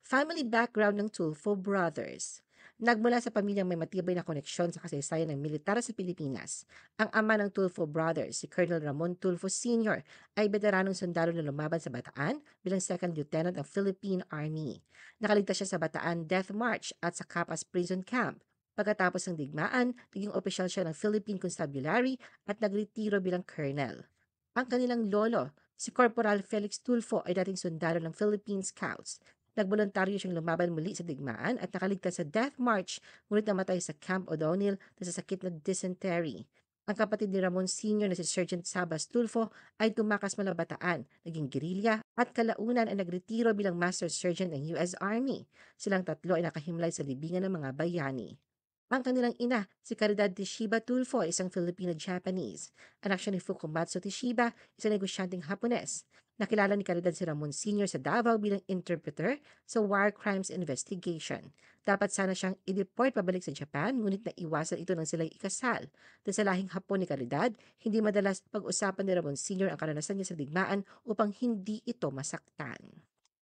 Family background ng Tulfo brothers. Nagmula sa pamilyang may matibay na koneksyon sa kasaysayan ng militar sa Pilipinas. Ang ama ng Tulfo brothers, si Colonel Ramon Tulfo Sr., ay veteranong sundalo na lumaban sa Bataan bilang second lieutenant ng Philippine Army. Nakaligtas siya sa Bataan Death March at sa Capas Prison Camp. Pagkatapos ng digmaan, naging opisyal siya ng Philippine Constabulary at nagretiro bilang colonel. Ang kanilang lolo, si Corporal Felix Tulfo ay dating sundalo ng Philippine Scouts. Nagboluntaryo siyang lumaban muli sa digmaan at nakaligtas sa Death March, ngunit namatay sa Camp O'Donnell na sa sakit na dysentery. Ang kapatid ni Ramon Sr. na si Sergeant Sabas Tulfo ay tumakas mula Bataan, naging gerilya at kalaunan ay nagretiro bilang Master Sergeant ng US Army. Silang tatlo ay nakahimlay sa libingan ng mga bayani. Ang kanilang ina, si Caridad Tishiba Tulfo, ay isang Filipino-Japanese. Anak siya ni Fukumatsu Tishiba, isang negosyanteng Hapones. Nakilala ni Caridad si Ramon Sr. sa Davao bilang interpreter sa War Crimes Investigation. Dapat sana siyang i-deport pabalik sa Japan, ngunit naiwasan ito nang sila'y ikasal. Dahil sa lahing Hapon ni Caridad, hindi madalas pag-usapan ni Ramon Sr. ang karanasan niya sa digmaan upang hindi ito masaktan.